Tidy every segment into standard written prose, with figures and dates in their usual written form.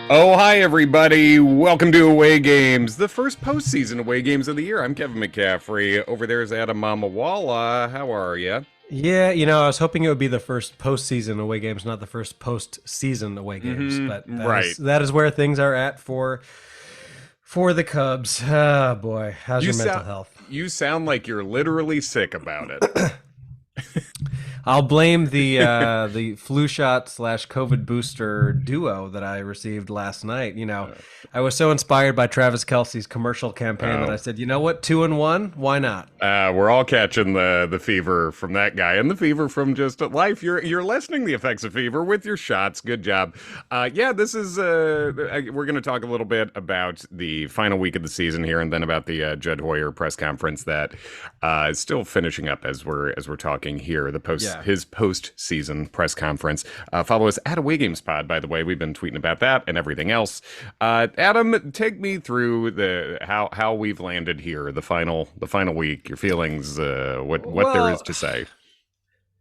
Oh, hi, everybody. Welcome to Away Games, the first postseason away games of the year. I'm Kevin McCaffrey. Over there is Adam Mamawala. How are you? Yeah, I was hoping it would be the first postseason away games, not the first postseason away games. But that is Right. that is where things are at for the Cubs. Oh boy, how's You your mental sound health? you sound like you're literally sick about it. I'll blame the flu shot slash COVID booster duo that I received last night. I was so inspired by Travis Kelce's commercial campaign that I Oh. said, you know what, 2-1, why not? We're all catching the fever from that guy and the fever from just life. You're lessening the effects of fever with your shots. Good job. Yeah, this is we're going to talk a little bit about the final week of the season here, and then about the Judd Hoyer press conference that is still finishing up as we're talking here. Yeah. His post-season press conference. Follow us at Away Games Pod. By the way, we've been tweeting about that and everything else. Adam, take me through the how we've landed here. The final week. Your feelings. What there is Well, to say.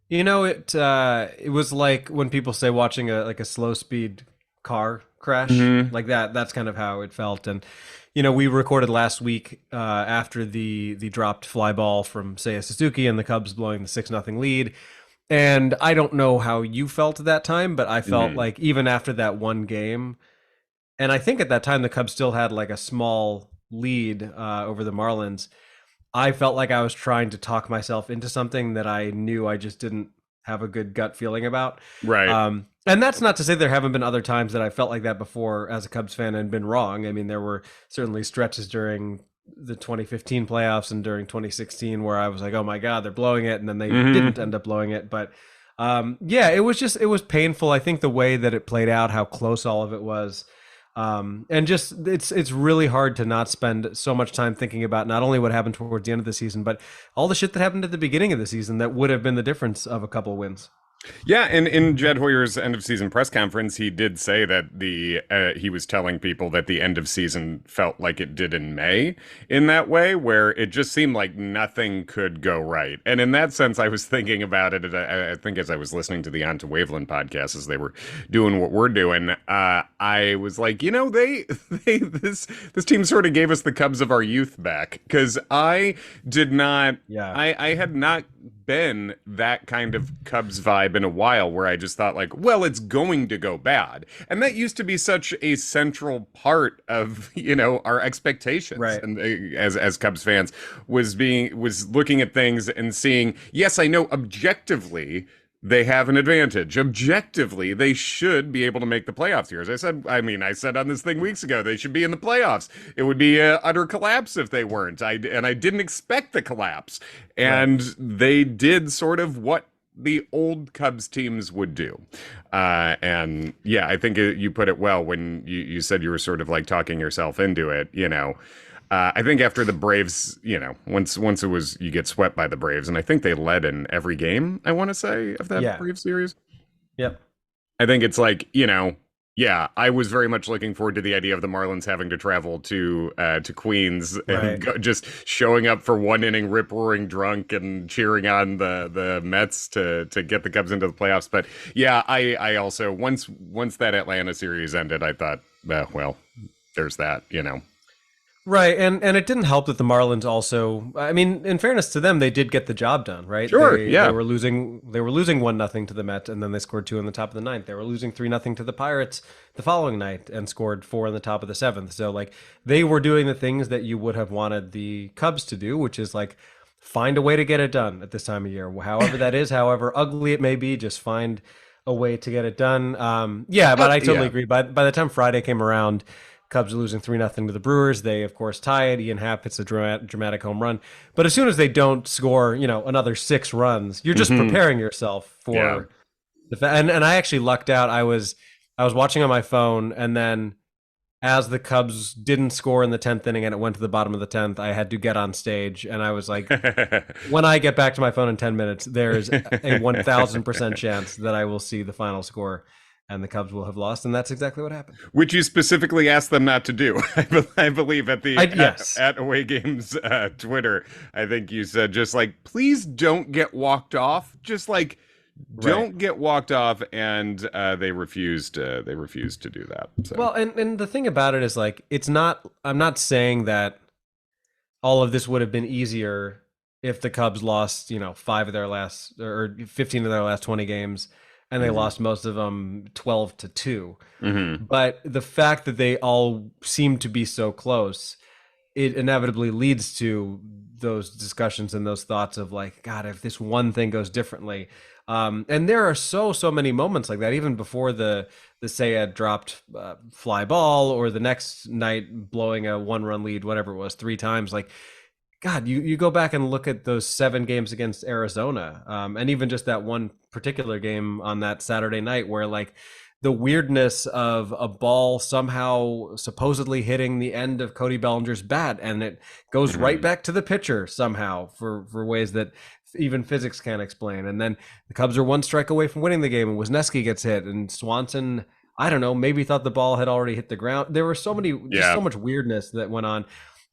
it was like when people say watching a slow speed car crash Hmm. like that. That's kind of how it felt. And we recorded last week after the dropped fly ball from Seiya Suzuki and the Cubs blowing the 6-0 lead. And I don't know how you felt at that time, but I felt Hmm. like even after that one game, and I think at that time the Cubs still had like a small lead over the Marlins. I felt like I was trying to talk myself into something that I knew I just didn't have a good gut feeling about. Right. And that's not to say there haven't been other times that I felt like that before as a Cubs fan and been wrong. I mean, there were certainly stretches during the 2015 playoffs and during 2016 where I was like, oh my God, they're blowing it. And then they didn't Hmm. end up blowing it. But yeah, it was painful. I think the way that it played out, how close all of it was. And just it's really hard to not spend so much time thinking about not only what happened towards the end of the season, but all the shit that happened at the beginning of the season that would have been the difference of a couple wins. Yeah, and in Jed Hoyer's end of season press conference, he did say that the he was telling people that the end of season felt like it did in May in that way, where it just seemed like nothing could go right. And in that sense, I was thinking about it. I think as I was listening to the On to Waveland podcast as they were doing what we're doing, I was like, this team sort of gave us the Cubs of our youth back, because I did not. Yeah. I had not been that kind of Cubs vibe in a while, where I just thought like, well, it's going to go bad. And that used to be such a central part of, our expectations. Right. And as Cubs fans was looking at things and seeing, yes, I know objectively they have an advantage. Objectively, they should be able to make the playoffs here. As I said on this thing weeks ago, they should be in the playoffs. It would be an utter collapse if they weren't. I didn't expect the collapse. Right. And they did sort of what the old Cubs teams would do. And yeah, I think you put it well when you said you were sort of like talking yourself into it. I think after the Braves, once it was you get swept by the Braves, and I think they led in every game, I want to say, of that Yeah. Braves series. Yep. I think it's like, yeah, I was very much looking forward to the idea of the Marlins having to travel to Queens and Right. just showing up for one inning, rip roaring drunk, and cheering on the Mets to get the Cubs into the playoffs. But yeah, I also once that Atlanta series ended, I thought, well, there's that. Right, and it didn't help that the Marlins also. I mean, in fairness to them, they did get the job done. Right, Sure, they yeah. were losing 1-0 to the Mets, and then they scored two in the top of the ninth. They were losing 3-0 to the Pirates the following night and scored four in the top of the seventh. So like they were doing the things that you would have wanted the Cubs to do, which is like find a way to get it done at this time of year, however that is, however ugly it may be. Just find a way to get it done. Yeah, but I totally Yeah. agree. By the time Friday came around. Cubs are losing 3-0 to the Brewers. They, of course, tie it. Ian Happ hits a dramatic home run. But as soon as they don't score, another 6 runs, you're just Hmm. preparing yourself Yeah. for and I actually lucked out. I was watching on my phone, and then as the Cubs didn't score in the 10th inning and it went to the bottom of the 10th, I had to get on stage, and I was like, when I get back to my phone in 10 minutes, there's a 1,000% chance that I will see the final score and the Cubs will have lost, and that's exactly what happened. Which you specifically asked them not to do. I believe at the Yes. at Away Games Twitter, I think you said just like, please don't get walked off. Just like Right. don't get walked off, and they refused. They refused to do that. So. Well, and the thing about it is like it's not. I'm not saying that all of this would have been easier if the Cubs lost, 15 of their last 20 games, and they Hmm. lost most of them 12-2. Hmm. But the fact that they all seem to be so close, it inevitably leads to those discussions and those thoughts of like, God, if this one thing goes differently. And there are so many moments like that, even before the Sayed dropped fly ball, or the next night blowing a 1-run lead, whatever it was, 3 times. Like, God, you go back and look at those 7 games against Arizona, and even just that one particular game on that Saturday night where like the weirdness of a ball somehow supposedly hitting the end of Cody Bellinger's bat, and it goes right Hmm. back to the pitcher somehow for ways that even physics can't explain. And then the Cubs are one strike away from winning the game, and Wisniewski gets hit, and Swanson, I don't know, maybe thought the ball had already hit the ground. There were so many, just Yeah. so much weirdness that went on.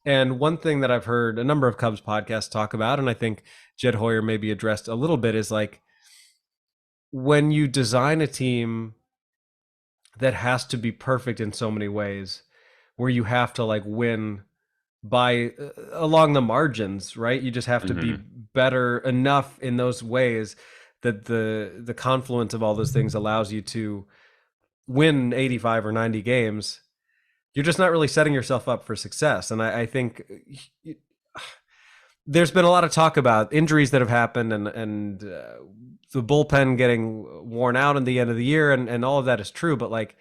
And one thing that I've heard a number of Cubs podcasts talk about, and I think Jed Hoyer maybe addressed a little bit, is like when you design a team that has to be perfect in so many ways, where you have to like win by along the margins, right? You just have to be Hmm. better enough in those ways that the confluence of all those things allows you to win 85 or 90 games. You're just not really setting yourself up for success. And I think there's been a lot of talk about injuries that have happened, and the bullpen getting worn out in the end of the year, and all of that is true. But like,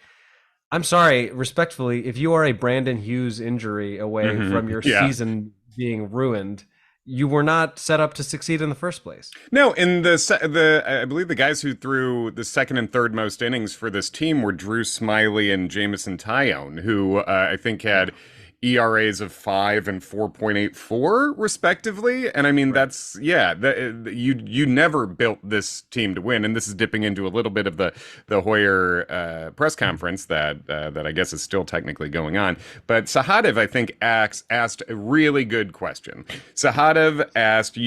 I'm sorry, respectfully, if you are a Brandon Hughes injury away Hmm. from your Yeah. season being ruined, you were not set up to succeed in the first place. No, in the I believe the guys who threw the second and third most innings for this team were Drew Smiley and Jamison Tyone, who I think Yeah. had ERAs of 5 and 4.84 respectively. And I mean Right. that's yeah, you never built this team to win. And this is dipping into a little bit of the Hoyer press conference that I guess is still technically going on. But Sahadev, I think, asked a really good question. Sahadev asked,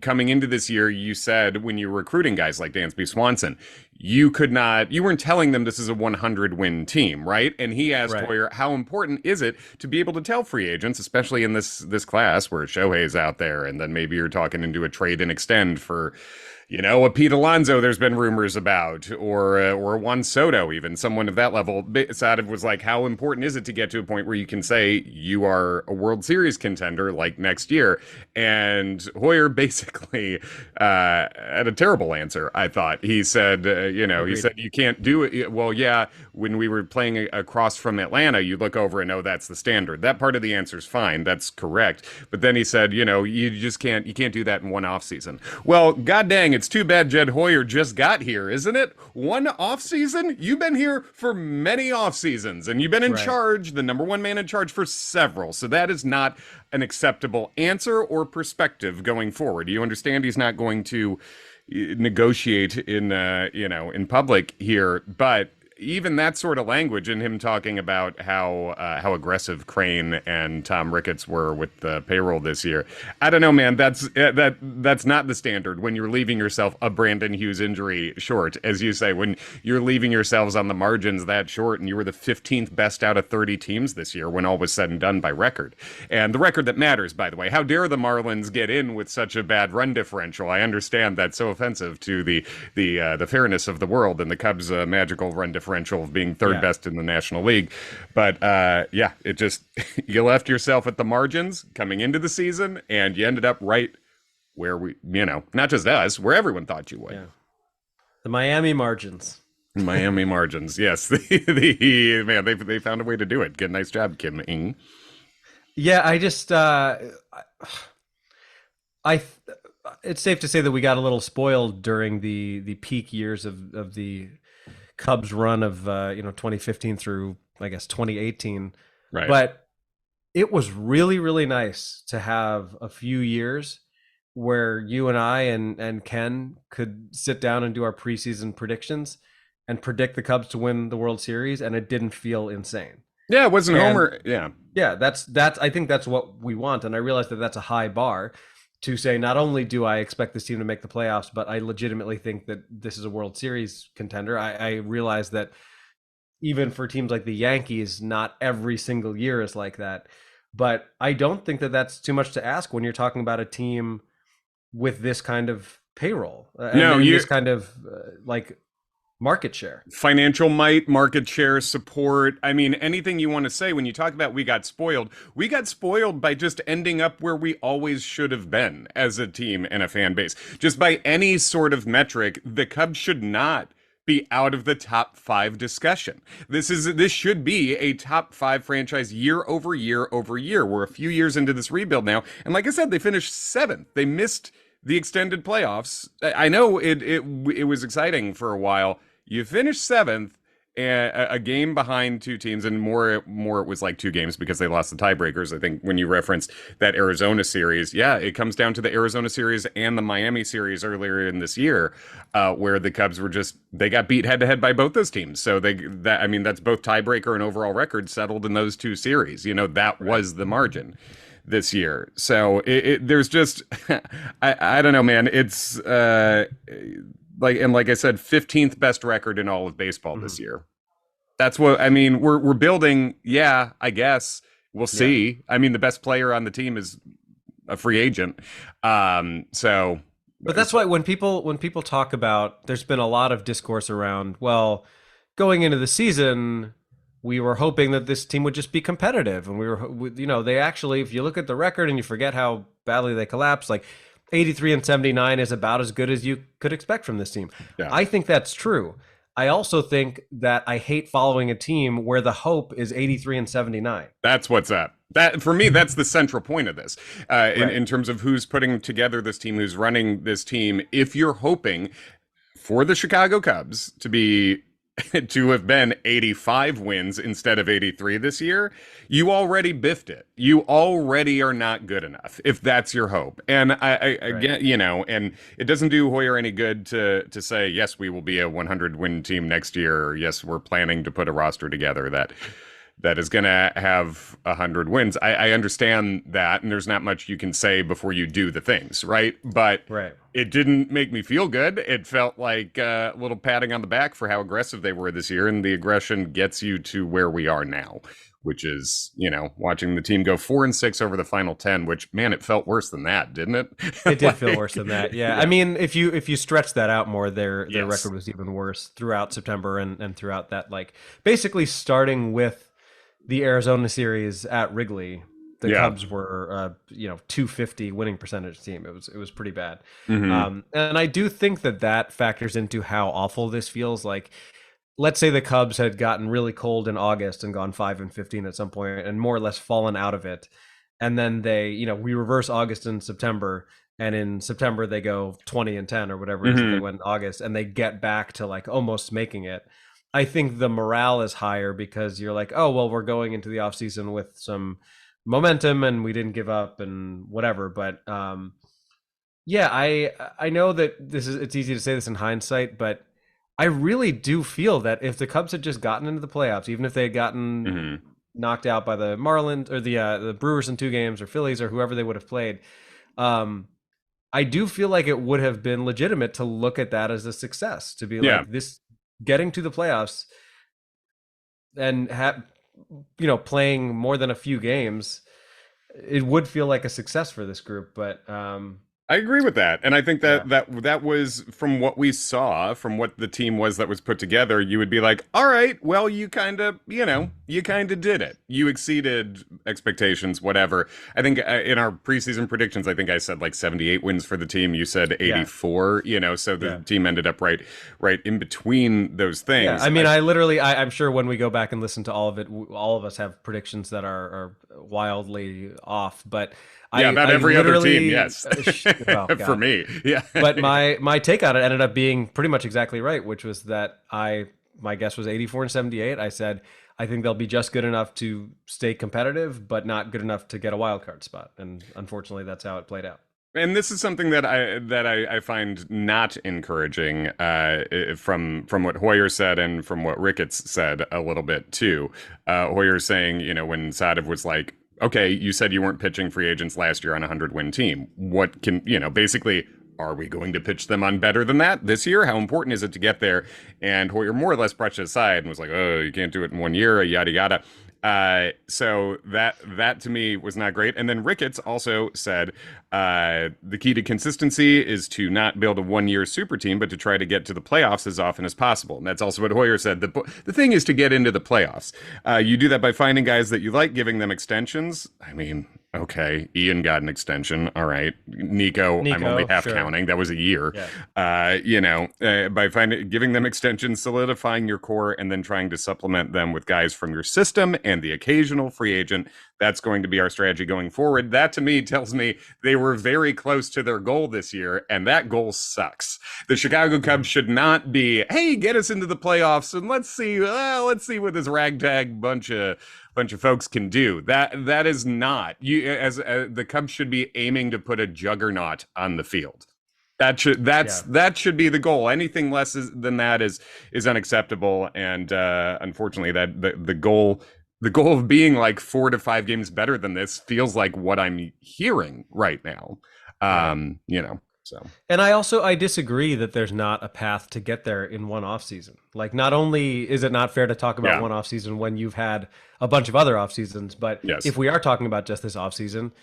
coming into this year, you said when you were recruiting guys like Dansby Swanson, you weren't telling them this is a 100 win team, right? And he asked Right. Hoyer, how important is it to be able to tell free agents, especially in this class where Shohei's out there, and then maybe you're talking into a trade and extend for a Pete Alonso there's been rumors about, or Juan Soto, even someone of that level. Sadev was like, how important is it to get to a point where you can say you are a World Series contender like next year? And Hoyer basically had a terrible answer, I thought. He said, he Agreed. said you can't do it. Well, yeah, when we were playing across from Atlanta, you look over and know that's the standard. That part of the answer is fine. That's correct. But then he said, you can't do that in one off season. Well, god dang, it's too bad Jed Hoyer just got here, isn't it? One off season? You've been here for many off seasons, and you've been in Right. charge, the number one man in charge for several. So that is not an acceptable answer or perspective going forward. You understand he's not going to negotiate in public here, but even that sort of language and him talking about how aggressive Crane and Tom Ricketts were with the payroll this year. I don't know, man. That's not the standard when you're leaving yourself a Brandon Hughes injury short, as you say, when you're leaving yourselves on the margins that short, and you were the 15th best out of 30 teams this year when all was said and done by record. And the record that matters, by the way. How dare the Marlins get in with such a bad run differential? I understand that's so offensive to the fairness of the world and the Cubs' magical run differential of being third Yeah. best in the National League. But yeah, it just you left yourself at the margins coming into the season, and you ended up right where not just us, where everyone thought you would. Yeah. The Miami margins. Miami margins, yes. Man, they found a way to do it. Good, nice job, Kim Ing. Yeah, I it's safe to say that we got a little spoiled during the peak years of the Cubs run of 2015 through I guess 2018. Right. But it was really nice to have a few years where you and I and Ken could sit down and do our preseason predictions and predict the Cubs to win the World Series, and it didn't feel insane. Yeah, it wasn't And Homer. Yeah. yeah, that's I think that's what we want, and I realize that that's a high bar. to say not only do I expect this team to make the playoffs, but I legitimately think that this is a World Series contender. I realize that even for teams like the Yankees, not every single year is like that. But I don't think that that's too much to ask when you're talking about a team with this kind of payroll No, and you this kind of like market share. financial might, market share, support. I mean, anything you want to say when you talk about we got spoiled by just ending up where we always should have been as a team and a fan base. Just by any sort of metric, the Cubs should not be out of the top five discussion. This should be a top five franchise year over year over year. We're a few years into this rebuild now, and like I said, they finished seventh. They missed the extended playoffs. I know it was exciting for a while. You finished seventh, a game behind two teams, and more it was like two games because they lost the tiebreakers. I think when you referenced that Arizona series, yeah, it comes down to the Arizona series and the Miami series earlier in this year, where the Cubs were just they got beat head to head by both those teams. So I mean that's both tiebreaker and overall record settled in those two series. You know that was the margin this year. So there's just I don't know, man. It's like I said, 15th best record in all of baseball this year. That's what I mean. We're building. Yeah, I guess we'll see. Yeah. I mean, the best player on the team is a free agent. So, but that's why when people talk about, there's been a lot of discourse around. Well, going into the season, we were hoping that this team would just be competitive, and they actually, if you look at the record and you forget how badly they collapsed, like 83 and 79 is about as good as you could expect from this team. Yeah. I think that's true. I also think that I hate following a team where the hope is 83 and 79. That's what's up. That for me, that's the central point of this, in terms of who's putting together this team, who's running this team. If you're hoping for the Chicago Cubs to have been 85 wins instead of 83 this year, you already biffed it. You already are not good enough if that's your hope. And again, and it doesn't do Hoyer any good to say, yes, we will be a 100 win team next year. Or, yes, we're planning to put a roster together that is going to have 100 wins. I understand that, and there's not much you can say before you do the things, right? But it didn't make me feel good. It felt like a little patting on the back for how aggressive they were this year, and the aggression gets you to where we are now, which is, watching the team go 4-6 over the final 10, which, man, it felt worse than that, didn't it? It did feel worse than that, yeah. I mean, if you stretch that out more, their record was even worse throughout September and throughout that, like, basically starting with the Arizona series at Wrigley, the Cubs were 250 winning percentage team. It was pretty bad. Mm-hmm. And I do think that factors into how awful this feels. Like, let's say the Cubs had gotten really cold in August and gone 5-15 at some point and more or less fallen out of it. And then we reverse August and September, and in September they go 20-10 or whatever it is that they went in August, and they get back to like almost making it. I think the morale is higher because you're like, oh, well, we're going into the offseason with some momentum and we didn't give up and whatever. But I know that it's easy to say this in hindsight, but I really do feel that if the Cubs had just gotten into the playoffs, even if they had gotten knocked out by the Marlins or the Brewers in 2 games or Phillies or whoever they would have played, I do feel like it would have been legitimate to look at that as a success, to be like this. Getting to the playoffs and playing more than a few games, it would feel like a success for this group. But I agree with that, and I think that was from what we saw, from what the team was that was put together. You would be like, all right, well, you kind of did it. You exceeded expectations, whatever. I think in our preseason predictions, I think I said like 78 wins for the team. You said 84. So the team ended up right in between those things. Yeah, I mean, I'm sure when we go back and listen to all of it, all of us have predictions that are wildly off, but. About every other team, yes. For me, yeah. But my take on it ended up being pretty much exactly right, which was that my guess was 84 and 78. I said I think they'll be just good enough to stay competitive, but not good enough to get a wild card spot. And unfortunately, that's how it played out. And this is something that I find not encouraging from what Hoyer said and from what Ricketts said a little bit too. Hoyer saying, when Sadev was like, okay, you said you weren't pitching free agents last year on a 100-win team. What can, basically, are we going to pitch them on better than that this year? How important is it to get there? And Hoyer more or less brushed it aside and was like, oh, you can't do it in 1 year, yada, yada. So that to me was not great. And then Ricketts also said the key to consistency is to not build a 1 year super team, but to try to get to the playoffs as often as possible. And that's also what Hoyer said. The thing is to get into the playoffs. You do that by finding guys that you like, giving them extensions. I mean, okay, Ian got an extension. All right, Nico, I'm only half sure. counting. That was a year. Yeah. By giving them extensions, solidifying your core, and then trying to supplement them with guys from your system and the occasional free agent. That's going to be our strategy going forward. That to me tells me they were very close to their goal this year, and that goal sucks. The Chicago Cubs should not be, hey, get us into the playoffs and let's see what this ragtag bunch of folks can do. That is not you. As the Cubs should be aiming to put a juggernaut on the field. That should be the goal. Anything less than that is unacceptable. And unfortunately, that the goal of being like 4 to 5 games better than this feels like what I'm hearing right now. So. And I disagree that there's not a path to get there in one offseason. Like, not only is it not fair to talk about one offseason when you've had a bunch of other off seasons, but if we are talking about just this offseason,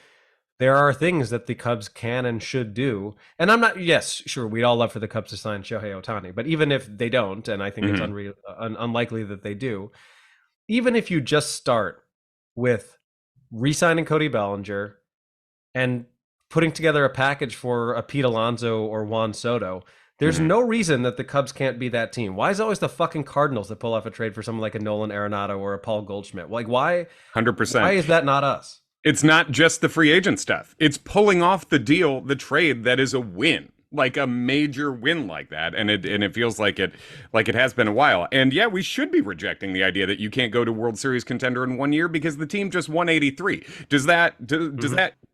there are things that the Cubs can and should do. And I'm not, yes, sure, we'd all love for the Cubs to sign Shohei Ohtani, but even if they don't, and I think it's unlikely that they do, even if you just start with re-signing Cody Bellinger and putting together a package for a Pete Alonso or Juan Soto, there's no reason that the Cubs can't be that team. Why is it always the fucking Cardinals that pull off a trade for someone like a Nolan Arenado or a Paul Goldschmidt? Like, why? 100%. Why is that not us? It's not just the free agent stuff. It's pulling off the deal, the trade that is a win. Like a major win like that, and it feels like it has been a while. And yeah, we should be rejecting the idea that you can't go to World Series contender in 1 year because the team just won 83. Does that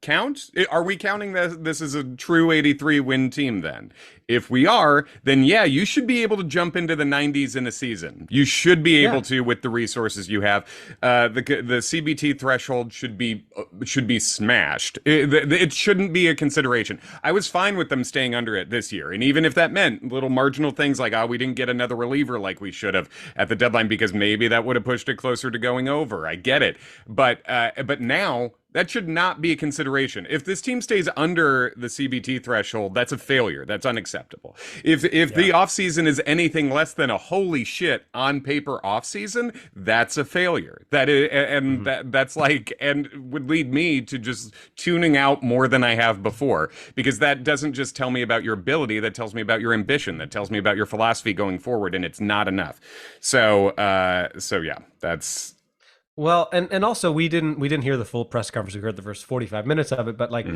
count? Are we counting this as a true 83 win team then? If we are, then yeah, you should be able to jump into the 90s in a season. You should be able to with the resources you have. The CBT threshold should be smashed. It shouldn't be a consideration. I was fine with them staying under it this year, and even if that meant little marginal things like, we didn't get another reliever like we should have at the deadline because maybe that would have pushed it closer to going over. I get it, but now. That should not be a consideration. If this team stays under the CBT threshold, that's a failure. That's unacceptable. If the offseason is anything less than a holy shit on paper offseason, that's a failure. That is, and that's like, and would lead me to just tuning out more than I have before, because that doesn't just tell me about your ability. That tells me about your ambition. That tells me about your philosophy going forward, and it's not enough. So yeah, that's. Well, and also we didn't hear the full press conference. We heard the first 45 minutes of it, but like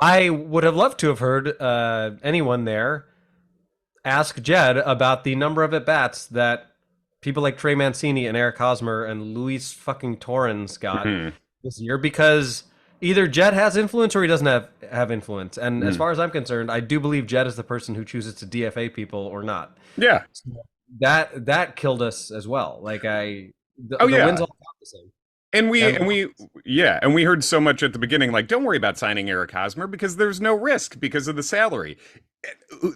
I would have loved to have heard anyone there ask Jed about the number of at-bats that people like Trey Mancini and Eric Hosmer and Luis fucking Torrens got this year, because either Jed has influence or he doesn't have influence. And as far as I'm concerned, I do believe Jed is the person who chooses to DFA people or not. Yeah. So that killed us as well. Like the wins all count the same. And we heard so much at the beginning, like, don't worry about signing Eric Hosmer because there's no risk because of the salary.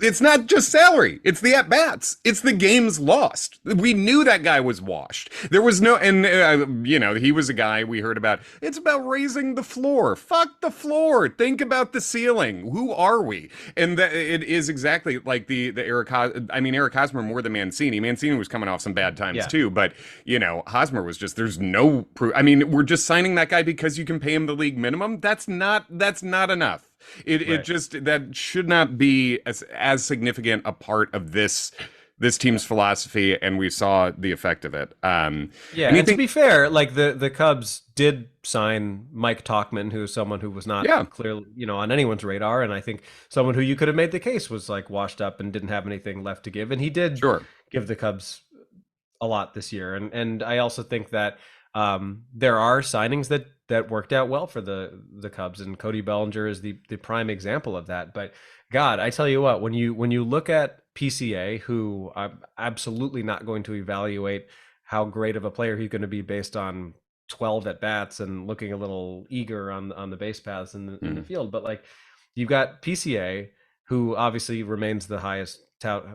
It's not just salary. It's the at-bats. It's the games lost. We knew that guy was washed. There was no, and he was a guy we heard about. It's about raising the floor. Fuck the floor. Think about the ceiling. Who are we? And it is exactly like the Eric Hosmer more than Mancini. Mancini was coming off some bad times too, but Hosmer was just, there's no proof. I mean, we're just signing that guy because you can pay him the league minimum. That's not enough. It just, that should not be as significant a part of this team's philosophy, and we saw the effect of it. And to be fair, like the Cubs did sign Mike Tauchman, who's someone who was not clearly on anyone's radar, and I think someone who you could have made the case was like washed up and didn't have anything left to give, and he did give the Cubs a lot this year, and I also think that there are signings that worked out well for the Cubs, and Cody Bellinger is the prime example of that. But God, I tell you what, when you look at PCA, who I'm absolutely not going to evaluate how great of a player he's going to be based on 12 at bats and looking a little eager on the base paths in the Mm. field. But like you've got PCA, who obviously remains the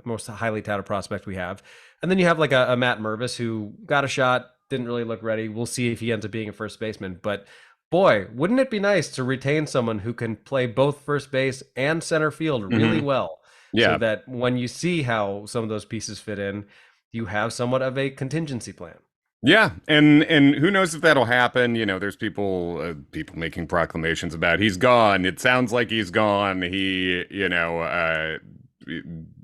most highly touted prospect we have, and then you have like a Matt Mervis who got a shot, didn't really look ready. We'll see if he ends up being a first baseman, but boy, wouldn't it be nice to retain someone who can play both first base and center field really Hmm. well, so Yeah. that when you see how some of those pieces fit in, you have somewhat of a contingency plan. Yeah, and who knows if that'll happen? You know, there's people making proclamations about he's gone. It sounds like he's gone.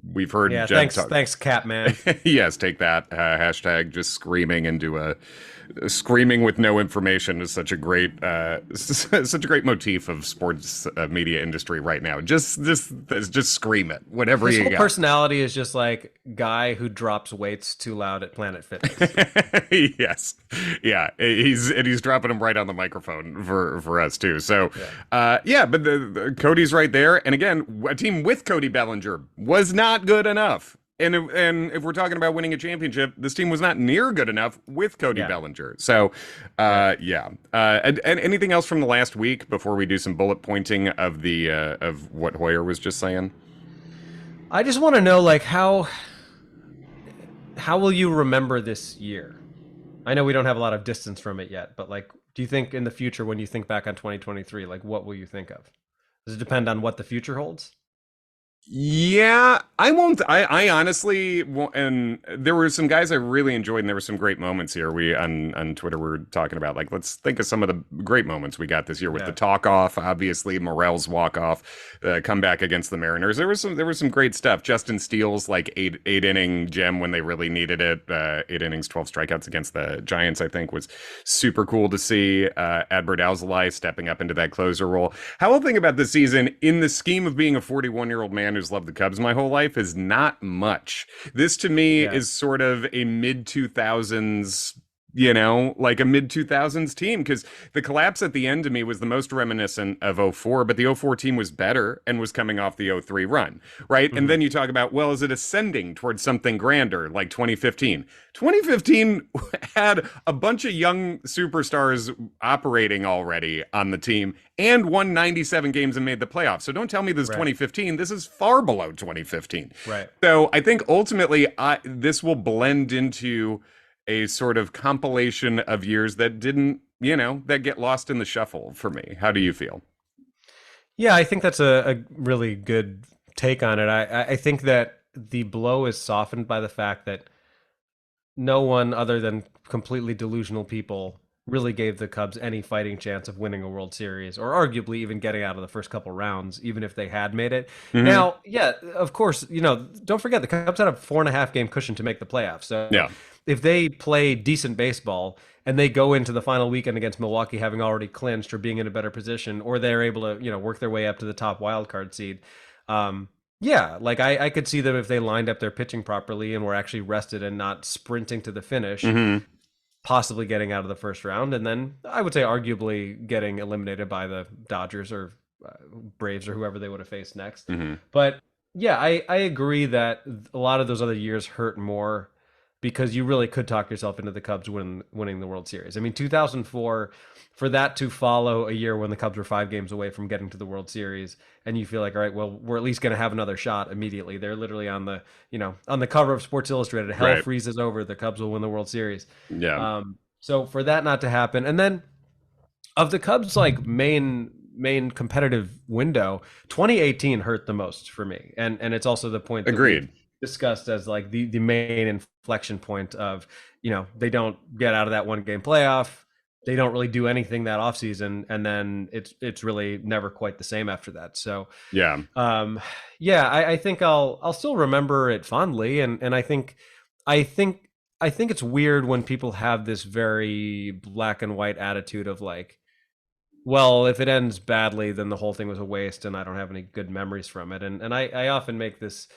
We've heard Yeah, Jed thanks, talk. thanks, Catman. Yes, take that hashtag. Just screaming into a screaming with no information is such a great such a great motif of sports media industry right now. Just scream it, whatever His you whole got. personality is just like guy who drops weights too loud at Planet Fitness. Yes, yeah, he's dropping them right on the microphone for us too. So, Yeah. yeah, but Cody's right there, and again, a team with Cody Bellinger was not good enough. And if we're talking about winning a championship, this team was not near good enough with Cody Yeah. Bellinger. So, Yeah. yeah. And anything else from the last week before we do some bullet pointing of the of what Hoyer was just saying? I just want to know, like, how will you remember this year? I know we don't have a lot of distance from it yet, but like, do you think in the future, when you think back on 2023, like, what will you think of? Does it depend on what the future holds? Yeah, I won't. I honestly won't. And there were some guys I really enjoyed, and there were some great moments here. We on Twitter we were talking about like let's think of some of the great moments we got this year with Yeah. the talk off, obviously Morel's walk off, comeback against the Mariners. There was some great stuff. Justin Steele's like eight inning gem when they really needed it. 8 innings, 12 strikeouts against the Giants. I think was super cool to see. Adbert Alzolay stepping up into that closer role. How I think about this season in the scheme of being a 41-year-old man who's loved the Cubs my whole life is not much. This to me Yeah. is sort of a mid 2000s, like a mid 2000s team because the collapse at the end to me was the most reminiscent of '04, but the '04 team was better and was coming off the '03 run, right? And Mhm. then you talk about, well, is it ascending towards something grander like 2015? 2015 had a bunch of young superstars operating already on the team and won 97 games and made the playoffs. So don't tell me this is Right. 2015. This is far below 2015. Right. So I think ultimately this will blend into a sort of compilation of years that didn't, that get lost in the shuffle for me. How do you feel? Yeah, I think that's a really good take on it. I think that the blow is softened by the fact that no one other than completely delusional people really gave the Cubs any fighting chance of winning a World Series or arguably even getting out of the first couple rounds, even if they had made it. Hmm. Now, yeah, of course, don't forget the Cubs had a 4.5 game cushion to make the playoffs. So Yeah. if they play decent baseball and they go into the final weekend against Milwaukee having already clinched or being in a better position, or they're able to, work their way up to the top wild card seed, yeah, like I could see them if they lined up their pitching properly and were actually rested and not sprinting to the finish, Hmm. possibly getting out of the first round, and then I would say arguably getting eliminated by the Dodgers or Braves or whoever they would have faced next. Hmm. But yeah, I agree that a lot of those other years hurt more because you really could talk yourself into the Cubs winning the World Series. I mean, 2004, for that to follow a year when the Cubs were 5 games away from getting to the World Series, and you feel like, all right, well, we're at least going to have another shot immediately. They're literally on the cover of Sports Illustrated. Hell Right. freezes over. The Cubs will win the World Series. Yeah. So for that not to happen, and then of the Cubs like main competitive window, 2018 hurt the most for me, and it's also the point that Agreed. we've discussed as like the main inflection point of they don't get out of that 1 game playoff, they don't really do anything that offseason, and then it's really never quite the same after that. So Yeah. yeah, I think I'll still remember it fondly, and I think I think it's weird when people have this very black and white attitude of like, well, if it ends badly, then the whole thing was a waste, and I don't have any good memories from it. And I often make this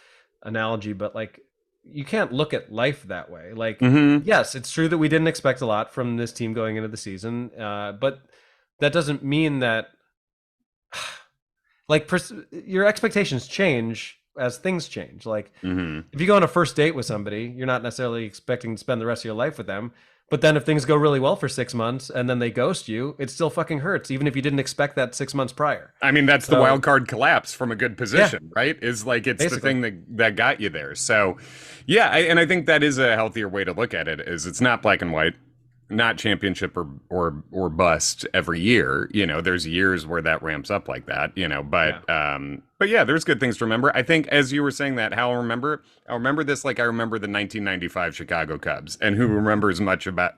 analogy, but like, you can't look at life that way. Like, Hmm. yes, it's true that we didn't expect a lot from this team going into the season, but that doesn't mean that like your expectations change as things change. Like, Hmm. if you go on a first date with somebody, you're not necessarily expecting to spend the rest of your life with them, But then if things go really well for 6 months and then they ghost you, it still fucking hurts, even if you didn't expect that 6 months prior. I mean, that's the So wild card collapse from a good yeah, position, right? Is like it's the basically. thing that got you there. So, yeah, and I think that is a healthier way to look at it. Is it's not black and white, not championship or bust every year. You know, there's years where that ramps up like that. You know, Yeah. but yeah, there's good things to remember. I think as you were saying that, how I'll remember this like I remember the 1995 Chicago Cubs, and who remembers much about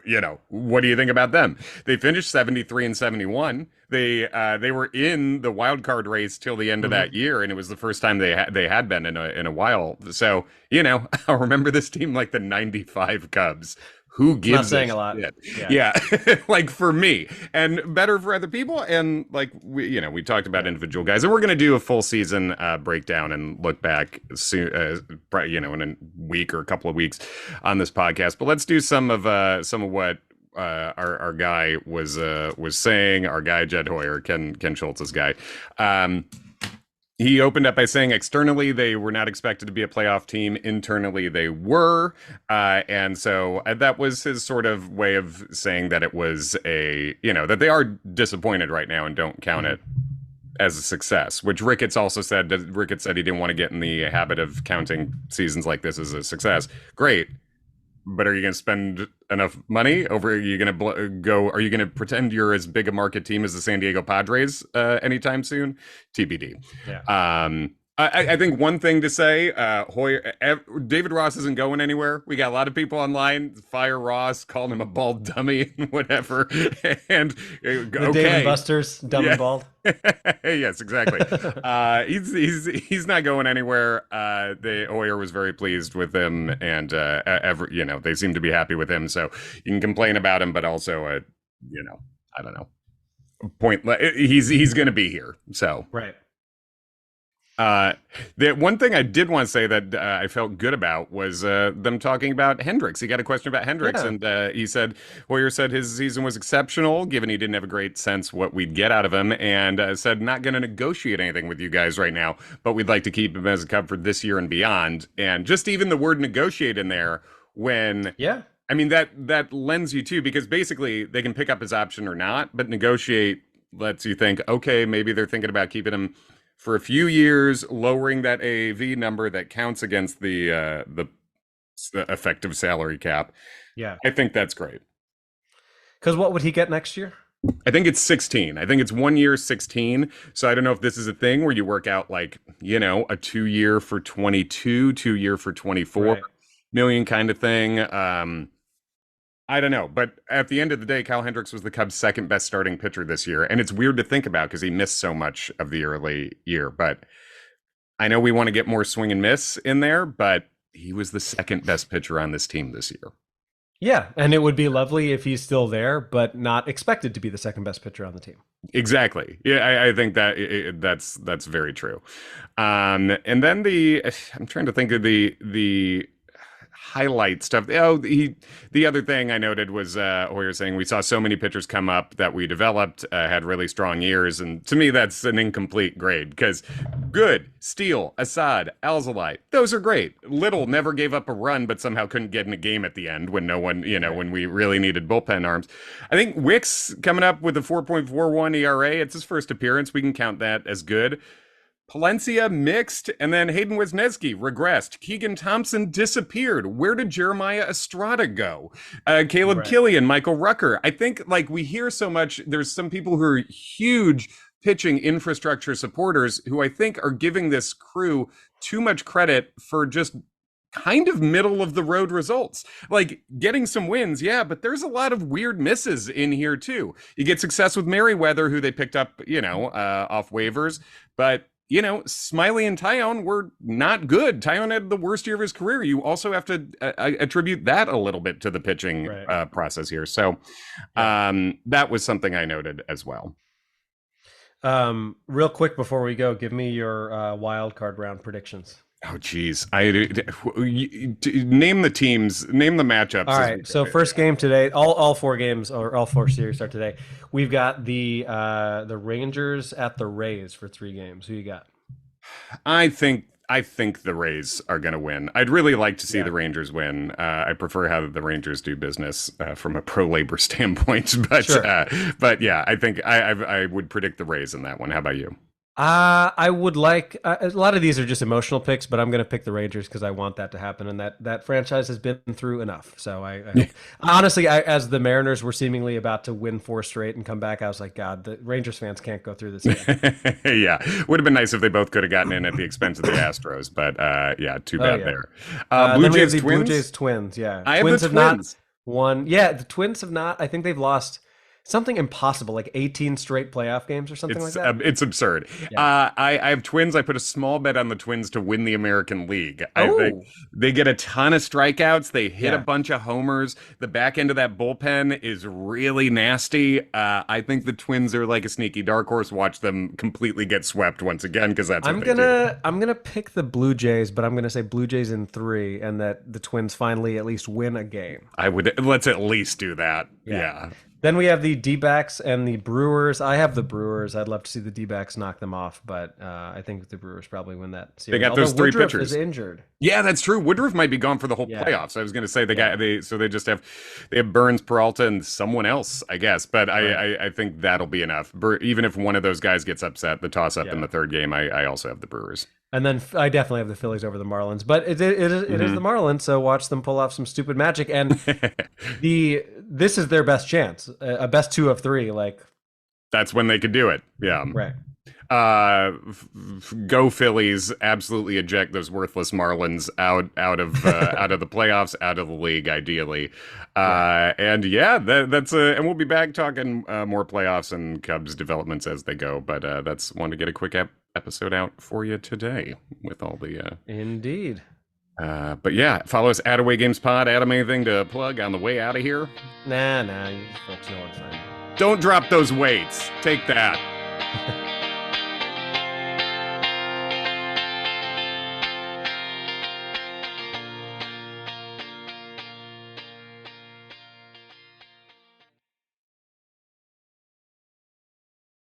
you know, what do you think about them? They finished 73 and 71. They were in the wild card race till the end of Hmm. that year, and it was the first time they had been in a while. So, you know, I'll remember this team like the 95 Cubs. Who It's not gives a saying a lot. shit? Yeah. Yeah, like for me, and better for other people. And like you know, we talked about Yeah. individual guys, and we're gonna do a full season breakdown and look back soon, you know, in a week or a couple of weeks on this podcast. But let's do some of what our guy was saying. Our guy Jed Hoyer, Ken Schultz's guy. He opened up by saying externally they were not expected to be a playoff team. Internally they were, and so that was his sort of way of saying that it was a you know that they are disappointed right now and don't count Hmm. it as a success. Which Ricketts also said. Ricketts said he didn't want to get in the habit of counting seasons like this as a success. Great, but are you going to spend enough money over? Are you going to go? Are you going to pretend you're as big a market team as the San Diego Padres anytime soon? TBD. Yeah. I think one thing to say, Hoyer, David Ross isn't going anywhere. We got a lot of people online fire Ross, calling him a bald dummy, whatever. And The Dave and okay, Buster's, dumb and yeah. bald. Yes, exactly. He's not going anywhere. The Hoyer was very pleased with him, and you know they seem to be happy with him. So you can complain about him, but also, you know, I don't know. Point. He's going to be here. So Right. the one thing I did want to say that I felt good about was them talking about Hendricks. He got a question about Hendricks, Yeah. and he said Hoyer said his season was exceptional, given he didn't have a great sense what we'd get out of him, and said not going to negotiate anything with you guys right now, but we'd like to keep him as a Cub for this year and beyond. And just even the word negotiate in there when Yeah. I mean that lends you to because basically they can pick up his option or not, but negotiate lets you think, okay, maybe they're thinking about keeping him for a few years, lowering that AAV number that counts against the effective salary cap. Yeah. I think that's great. Because what would he get next year? I think it's 16. I think it's 1 year 16. So I don't know if this is a thing where you work out like, you know, a 2 year for 22, 2 year for 24 Right. million kind of thing. I don't know, but at the end of the day, Kyle Hendricks was the Cubs' second best starting pitcher this year, and it's weird to think about because he missed so much of the early year. But I know we want to get more swing and miss in there, but he was the second best pitcher on this team this year. Yeah. And it would be lovely if he's still there, but not expected to be the second best pitcher on the team. Exactly. Yeah, I think that that's very true. And then I'm trying to think of the highlight stuff. The other thing I noted was Hoyer saying we saw so many pitchers come up that we developed had really strong years, and to me that's an incomplete grade because good Steele, Assad, Alzolay, those are great. Little never gave up a run, but somehow couldn't get in a game at the end when no one, you know, when we really needed bullpen arms. I think Wicks coming up with a 4.41 ERA. It's his first appearance. We can count that as good. Palencia mixed, and then Hayden Wesneski regressed. Keegan Thompson disappeared. Where did Jeremiah Estrada go? Caleb Right. Killian, Michael Rucker. I think like we hear so much. There's some people who are huge pitching infrastructure supporters who I think are giving this crew too much credit for just kind of middle of the road results. Like getting some wins, yeah, but there's a lot of weird misses in here too. You get success with Merriweather, who they picked up, you know, off waivers, but you know, Smiley and Tyone were not good. Tyone had the worst year of his career. You also have to attribute that a little bit to the pitching Right. process here. So Yeah. that was something I noted as well. Real quick before we go, give me your wild card round predictions. Oh, geez. Name the teams, name the matchups. All right. So first game today, all four games or all four series start today. We've got the Rangers at the Rays for 3 games. Who you got? I think I think the Rays are going to win. I'd really like to see Yeah. the Rangers win. I prefer how the Rangers do business from a pro labor standpoint, Sure. but yeah, I think I would predict the Rays in that one. How about you? I would like a lot of these are just emotional picks, but I'm going to pick the Rangers because I want that to happen, and that franchise has been through enough. So I hope. Honestly, as the Mariners were seemingly about to win four straight and come back, I was like, God, the Rangers fans can't go through this again. Yeah, would have been nice if they both could have gotten in at the expense of the Astros, but yeah, too Oh bad yeah. there. Blue Then we have Jays the Blue Twins. Jays Twins. Yeah, I have the Twins have not Twins. won. Yeah, the Twins have not. I think they've lost something impossible, like 18 straight playoff games or something like that. It's absurd. Yeah. I have Twins. I put a small bet on the Twins to win the American League. I think Oh, they get a ton of strikeouts. They hit a yeah. bunch of homers. The back end of that bullpen is really nasty. I think the Twins are like a sneaky dark horse. Watch them completely get swept once again because that's what they do. I'm gonna pick the Blue Jays, but I'm gonna say Blue Jays in three, and that the Twins finally at least win a game. I would let's at least do that. Yeah. Then we have the D-backs and the Brewers. I have the Brewers. I'd love to see the D-backs knock them off, but I think the Brewers probably win that series. They got Although those three Woodruff pitchers. is injured. Yeah, that's true. Woodruff might be gone for the whole Yeah. playoffs. I was going to say Yeah. they just have Burns, Peralta, and someone else, I guess. But Right. I think that'll be enough. Even if one of those guys gets upset, the toss up in Yeah. the third game, I also have the Brewers. And then I definitely have the Phillies over the Marlins, but it is the Marlins, so watch them pull off some stupid magic. And this is their best chance, a best two of three. Like, That's when they could do it. Yeah. right. Go Phillies! Absolutely eject those worthless Marlins out of out of the playoffs, out of the league, ideally. And yeah, that's and we'll be back talking more playoffs and Cubs developments as they go. But that's wanted to get a quick episode out for you today with all the. Indeed. But yeah, follow us at Away Games Pod. Adam, anything to plug on the way out of here? Nah, you folks know what I'm saying. Don't drop those weights. Take that.